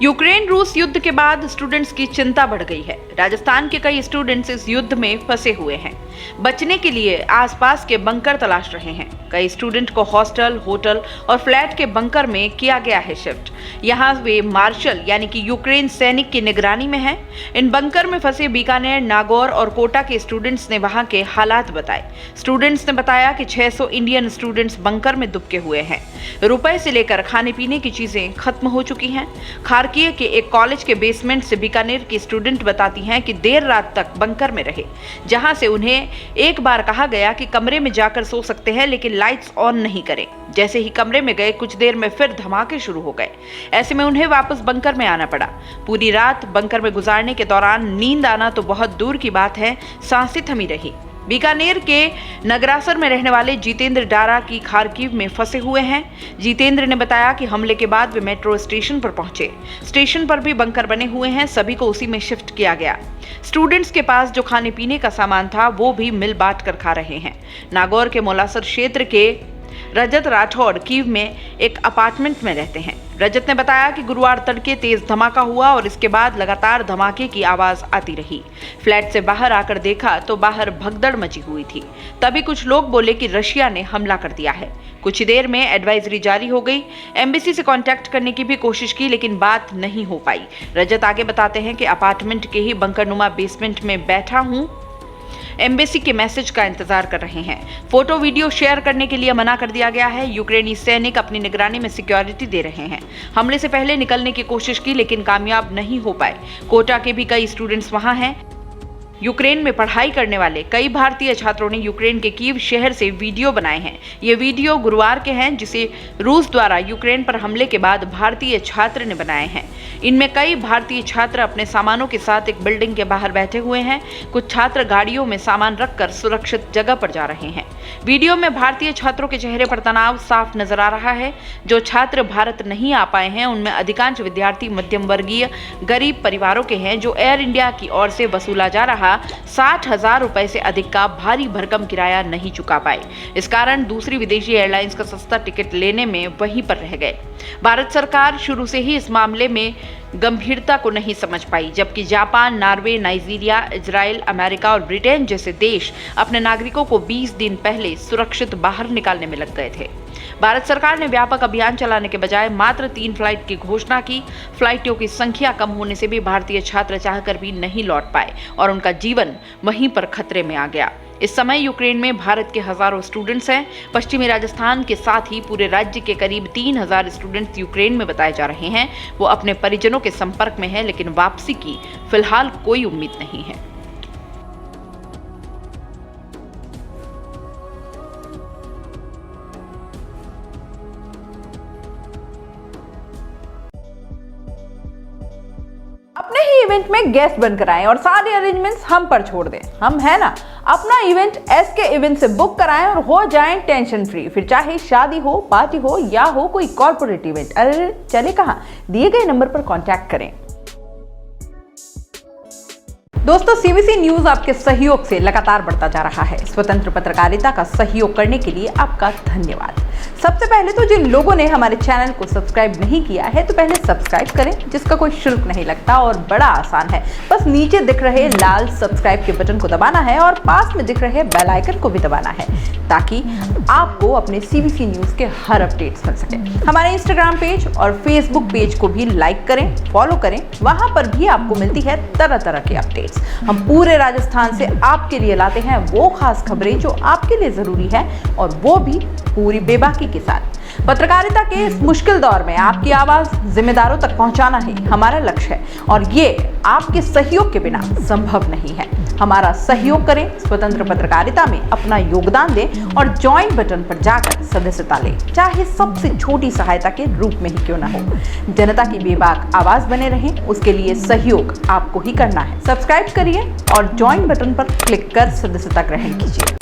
Ukraine रूस युद्ध के बाद स्टूडेंट्स की चिंता बढ़ गई है। राजस्थान के कई स्टूडेंट्स इस युद्ध में फंसे हुए हैं। बचने के लिए आसपास के बंकर तलाश रहे हैं। कई स्टूडेंट को हॉस्टल, होटल और फ्लैट के बंकर में किया गया है शिफ्ट। यहाँ वे मार्शल यानी कि यूक्रेन सैनिक की निगरानी में हैं। इन बंकर में फंसे बीकानेर, नागौर और कोटा के स्टूडेंट्स ने वहां के हालात बताए। स्टूडेंट्स ने बताया कि 600 इंडियन स्टूडेंट्स बंकर में दुबके हुए हैं। रुपए से लेकर खाने पीने की चीजें खत्म हो चुकी हैं। खारकीय के एक कॉलेज के बेसमेंट से बीकानेर की स्टूडेंट बताती हैं कि देर रात तक बंकर में रहे, जहां से उन्हें एक बार कहा गया कि कमरे में जाकर सो सकते हैं लेकिन लाइट्स ऑन नहीं करें। जैसे ही कमरे में गए कुछ देर में फिर धमाके शुरू हो गए। ऐसे में उन्हें वापस बंकर में आना पड़ा। पूरी रात बंकर में गुजारने के दौरान नींद आना तो बहुत दूर की बात है, सांसें थमी रही। बीकानेर के नगरासर में रहने वाले जितेंद्र डारा की खारकीव में फंसे हुए हैं। जितेंद्र ने बताया कि हमले के बाद वे मेट्रो स्टेशन पर पहुंचे। स्टेशन पर भी बंकर बने हुए हैं, सभी को उसी में शिफ्ट किया गया। स्टूडेंट्स के पास जो खाने पीने का सामान था वो भी मिल बांट कर खा रहे हैं। नागौर के मोलासर क्षेत्र के रजत राठौड़ कीव में एक अपार्टमेंट में रहते हैं। रजत ने बताया कि गुरुवार तड़के तेज धमाका हुआ और इसके बाद लगातार धमाके की आवाज आती रही। फ्लैट से बाहर आकर देखा तो बाहर भगदड़ मची हुई थी। तभी कुछ लोग बोले कि रशिया ने हमला कर दिया है। कुछ देर में एडवाइजरी जारी हो गई। एम्बेसी से कांटेक्ट करने की भी कोशिश की लेकिन बात नहीं हो पाई। रजत आगे बताते हैं कि अपार्टमेंट के ही बंकरनुमा बेसमेंट में बैठा हूं, एम्बेसी के मैसेज का इंतजार कर रहे हैं। फोटो वीडियो शेयर करने के लिए मना कर दिया गया है। यूक्रेनी सैनिक अपनी निगरानी में सिक्योरिटी दे रहे हैं। हमले से पहले निकलने की कोशिश की लेकिन कामयाब नहीं हो पाए। कोटा के भी कई स्टूडेंट्स वहां हैं। यूक्रेन में पढ़ाई करने वाले कई भारतीय छात्रों ने यूक्रेन के कीव शहर से वीडियो बनाए हैं। ये वीडियो गुरुवार के हैं जिसे रूस द्वारा यूक्रेन पर हमले के बाद भारतीय छात्र ने बनाए हैं। इनमें कई भारतीय छात्र अपने सामानों के साथ एक बिल्डिंग के बाहर बैठे हुए हैं। कुछ छात्र गाड़ियों में सामान रखकर सुरक्षित जगह पर जा रहे हैं। वीडियो में भारतीय छात्रों के चेहरे पर तनाव साफ नजर आ रहा है। जो छात्र भारत नहीं आ पाए हैं उनमें अधिकांश विद्यार्थी मध्यम वर्गीय गरीब परिवारों के हैं जो एयर इंडिया की ओर से वसूला जा रहा 60,000 रुपए से अधिक का भारी भरकम किराया नहीं चुका पाए। इस कारण दूसरी विदेशी एयरलाइंस का सस्ता टिकट लेने में वहीं पर रह गए। भारत सरकार शुरू से ही इस मामले में गंभीरता को नहीं समझ पाई, जबकि Japan, Norway, Nigeria, Israel, America और ब्रिटेन जैसे देश अपने नागरिकों को 20 दिन पहले सुरक्षित बाहर निकालने में लग गए थे। भारत सरकार ने व्यापक अभियान चलाने के बजाय मात्र 3 फ्लाइट की घोषणा की। फ्लाइटों की संख्या कम होने से भी भारतीय छात्र चाहकर भी नहीं लौट पाए और उनका जीवन वहीं पर खतरे में आ गया। इस समय यूक्रेन में भारत के हजारों स्टूडेंट्स हैं। पश्चिमी राजस्थान के साथ ही पूरे राज्य के करीब 3000 स्टूडेंट्स यूक्रेन में बताए जा रहे हैं। वो अपने परिजनों के संपर्क में हैं लेकिन वापसी की फिलहाल कोई उम्मीद नहीं है। अपने ही इवेंट में गेस्ट बनकर आएं और सारे अरेंजमेंट्स हम पर छोड़ दें। हम है ना, अपना इवेंट एसके इवेंट से बुक कराएं और हो जाएं टेंशन फ्री। फिर चाहे शादी हो, पार्टी हो या हो कोई कॉर्पोरेट इवेंट, अरे चले कहाँ, दिए गए नंबर पर कांटेक्ट करें। दोस्तों, सीबीसी न्यूज आपके सहयोग से लगातार बढ़ता जा रहा है। स्वतंत्र पत्रकारिता का सहयोग करने के लिए आपका धन्यवाद। सबसे पहले तो जिन लोगों ने हमारे चैनल को सब्सक्राइब नहीं किया है तो पहले सब्सक्राइब करें, जिसका कोई शुल्क नहीं लगता और बड़ा आसान है। बस नीचे दिख रहे लाल सब्सक्राइब के बटन को दबाना है और पास में दिख रहे बेल आइकन को भी दबाना है ताकि आपको अपने सीबीसी न्यूज के हर अपडेट्स मिल सके। हमारे इंस्टाग्राम पेज और फेसबुक पेज को भी लाइक करें, फॉलो करें। वहां पर भी आपको मिलती है तरह तरह की अपडेट्स। हम पूरे राजस्थान से आपके लिए लाते हैं वो खास खबरें जो आपके लिए जरूरी है और वो भी पूरी बेबाकी के साथ। पत्रकारिता के इस मुश्किल दौर में आपकी आवाज जिम्मेदारों तक पहुंचाना ही हमारा लक्ष्य है और ये आपके सहयोग के बिना संभव नहीं है। हमारा सहयोग करें, स्वतंत्र पत्रकारिता में अपना योगदान दें और ज्वाइन बटन पर जाकर सदस्यता लें, चाहे सबसे छोटी सहायता के रूप में ही क्यों ना हो। जनता की बेबाक आवाज बने रहें, उसके लिए सहयोग आपको ही करना है। सब्सक्राइब करिए और ज्वाइन बटन पर क्लिक कर सदस्यता ग्रहण कीजिए।